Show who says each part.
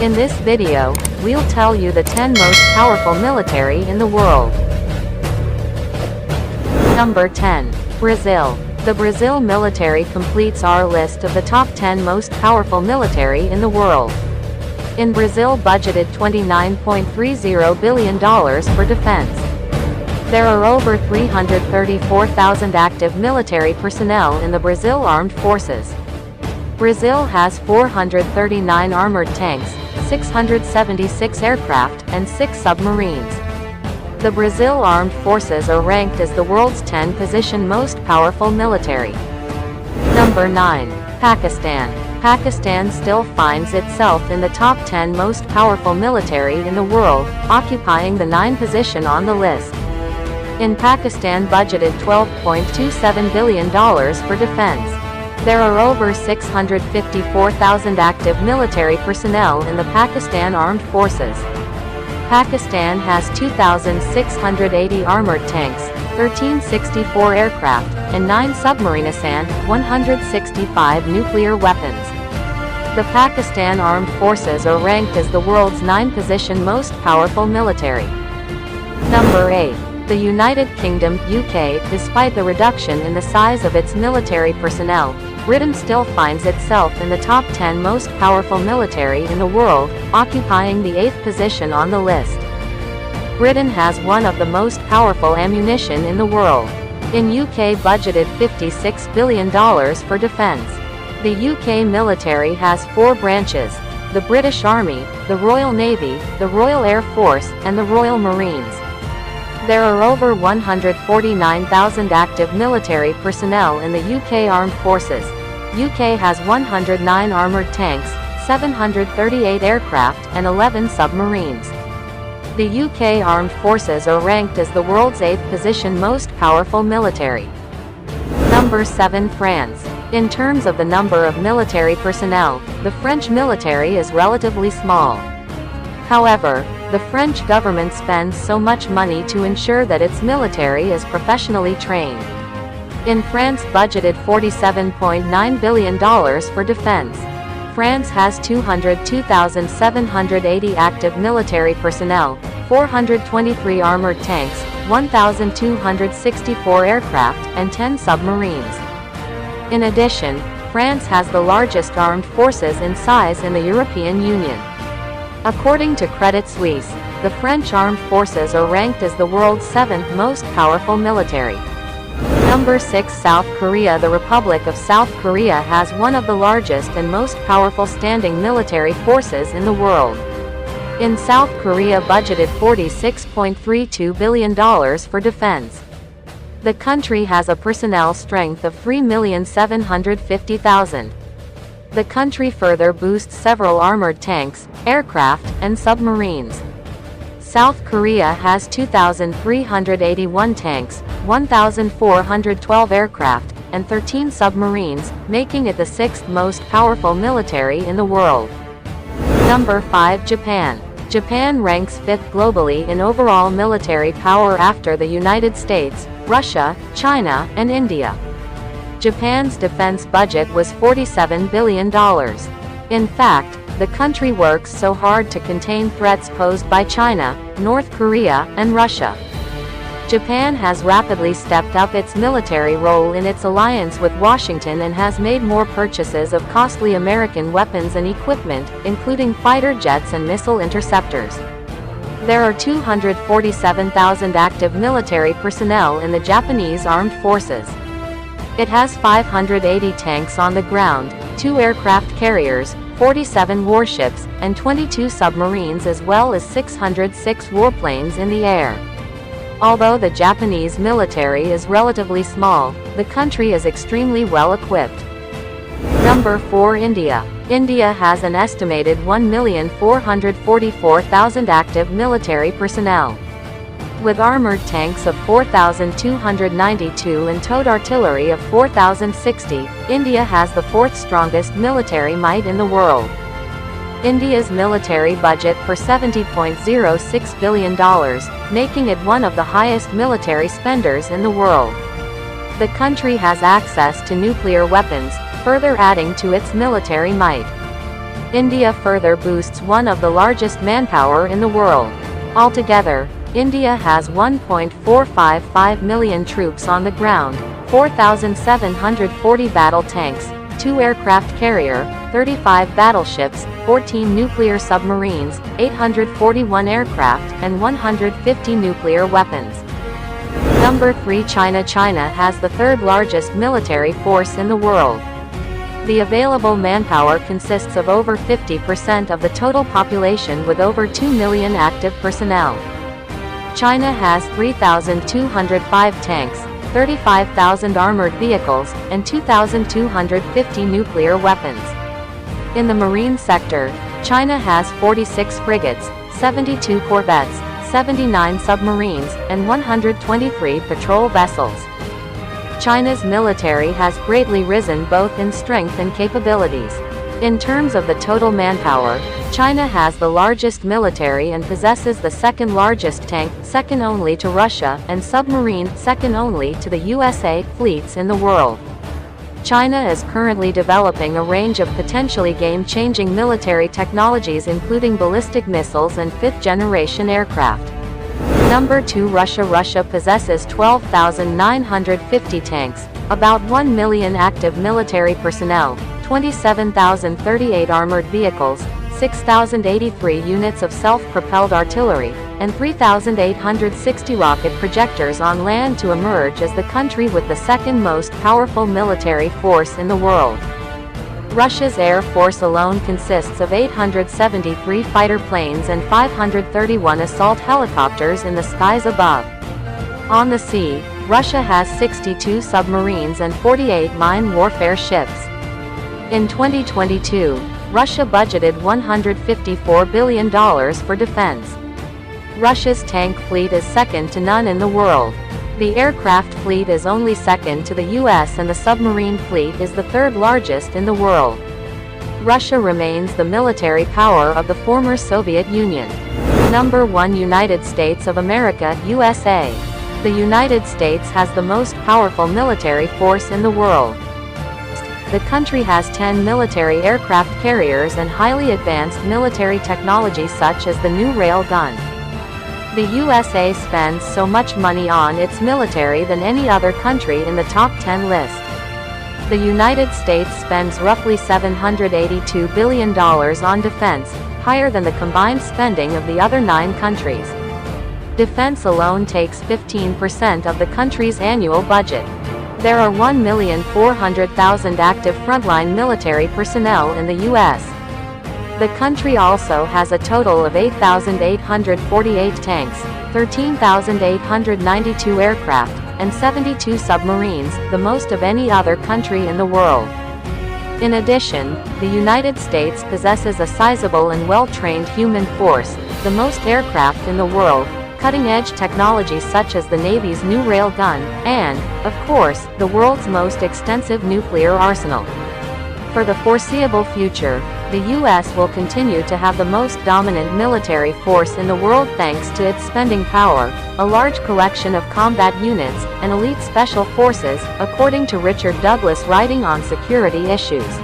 Speaker 1: In this video, we'll tell you the 10 most powerful military in the world. Number 10. Brazil. The Brazil military completes our list of the top 10 most powerful military in the world. In Brazil budgeted $29.30 billion for defense. There are over 334,000 active military personnel in the Brazil Armed Forces. Brazil has 439 armored tanks, 676 aircraft, and 6 submarines. The Brazil Armed Forces are ranked as the world's 10th-position most powerful military. Number 9. Pakistan. Pakistan still finds itself in the top 10 most powerful military in the world, occupying the 9th position on the list. In Pakistan budgeted $12.27 billion for defense. There are over 654,000 active military personnel in the Pakistan Armed Forces. Pakistan has 2,680 armored tanks, 1,364 aircraft, and 9 submarines and 165 nuclear weapons. The Pakistan Armed Forces are ranked as the world's 9th-position most powerful military. Number 8. The United Kingdom (UK). Despite the reduction in the size of its military personnel, Britain still finds itself in the top 10 most powerful military in the world, occupying the 8th position on the list. Britain has one of the most powerful ammunition in the world. In UK budgeted $56 billion for defence. The UK military has 4 branches: the British Army, the Royal Navy, the Royal Air Force, and the Royal Marines. There are over 149,000 active military personnel in the UK Armed Forces. UK has 109 armoured tanks, 738 aircraft, and 11 submarines. The UK Armed Forces are ranked as the world's 8th-position most powerful military. Number 7. France. In terms of the number of military personnel, the French military is relatively small. However, the French government spends so much money to ensure that its military is professionally trained. In France budgeted $47.9 billion for defense. France has 202,780 active military personnel, 423 armored tanks, 1,264 aircraft, and 10 submarines. In addition, France has the largest armed forces in size in the European Union. According to Credit Suisse, the French Armed Forces are ranked as the world's 7th most powerful military. Number 6. South Korea. The Republic of South Korea has one of the largest and most powerful standing military forces in the world. In South Korea budgeted $46.32 billion for defense. The country has a personnel strength of 3,750,000. The country further boosts several armored tanks, aircraft, and submarines. South Korea has 2,381 tanks, 1,412 aircraft, and 13 submarines, making it the 6th most powerful military in the world. Number 5. Japan. Japan ranks 5th globally in overall military power after the United States, Russia, China, and India. Japan's defense budget was $47 billion. In fact, the country works so hard to contain threats posed by China, North Korea, and Russia. Japan has rapidly stepped up its military role in its alliance with Washington and has made more purchases of costly American weapons and equipment, including fighter jets and missile interceptors. There are 247,000 active military personnel in the Japanese Armed Forces. It has 580 tanks on the ground, 2 aircraft carriers, 47 warships, and 22 submarines, as well as 606 warplanes in the air. Although the Japanese military is relatively small, the country is extremely well equipped. Number 4. India. India has an estimated 1,444,000 active military personnel. With armored tanks of 4,292 and towed artillery of 4,060, India has the 4th strongest military might in the world. India's military budget for $70.06 billion, making it one of the highest military spenders in the world. The country has access to nuclear weapons, further adding to its military might. India further boosts one of the largest manpower in the world. Altogether, India has 1.455 million troops on the ground, 4,740 battle tanks, 2 aircraft carrier, 35 battleships, 14 nuclear submarines, 841 aircraft, and 150 nuclear weapons. Number 3. China. China has the third largest military force in the world. The available manpower consists of over 50% of the total population with over 2 million active personnel. China has 3,205 tanks, 35,000 armored vehicles, and 2,250 nuclear weapons. In the marine sector, China has 46 frigates, 72 corvettes, 79 submarines, and 123 patrol vessels. China's military has greatly risen both in strength and capabilities. In terms of the total manpower, China has the largest military and possesses the second largest tank, second only to Russia, and submarine, second only to the USA, fleets in the world. China is currently developing a range of potentially game-changing military technologies including ballistic missiles and fifth-generation aircraft. Number 2. Russia. Russia possesses 12,950 tanks, about 1 million active military personnel, 27,038 armored vehicles, 6,083 units of self-propelled artillery, and 3,860 rocket projectors on land to emerge as the country with the second most powerful military force in the world. Russia's Air Force alone consists of 873 fighter planes and 531 assault helicopters in the skies above. On the sea, Russia has 62 submarines and 48 mine warfare ships. In 2022, Russia budgeted $154 billion for defense. Russia's tank fleet is second to none in the world. The aircraft fleet is only second to the US and the submarine fleet is the third largest in the world. Russia remains the military power of the former Soviet Union. Number 1. United States of America, USA. The United States has the most powerful military force in the world. The country has 10 military aircraft carriers and highly advanced military technology such as the new rail gun. The USA spends so much money on its military than any other country in the top 10 list. The United States spends roughly $782 billion on defense, higher than the combined spending of the other 9 countries. Defense alone takes 15% of the country's annual budget. There are 1,400,000 active frontline military personnel in the U.S. The country also has a total of 8,848 tanks, 13,892 aircraft, and 72 submarines, the most of any other country in the world. In addition, the United States possesses a sizable and well-trained human force, the most aircraft in the world, cutting-edge technology such as the Navy's new rail gun, and, of course, the world's most extensive nuclear arsenal. For the foreseeable future, the U.S. will continue to have the most dominant military force in the world thanks to its spending power, a large collection of combat units, and elite special forces, according to Richard Douglas writing on security issues.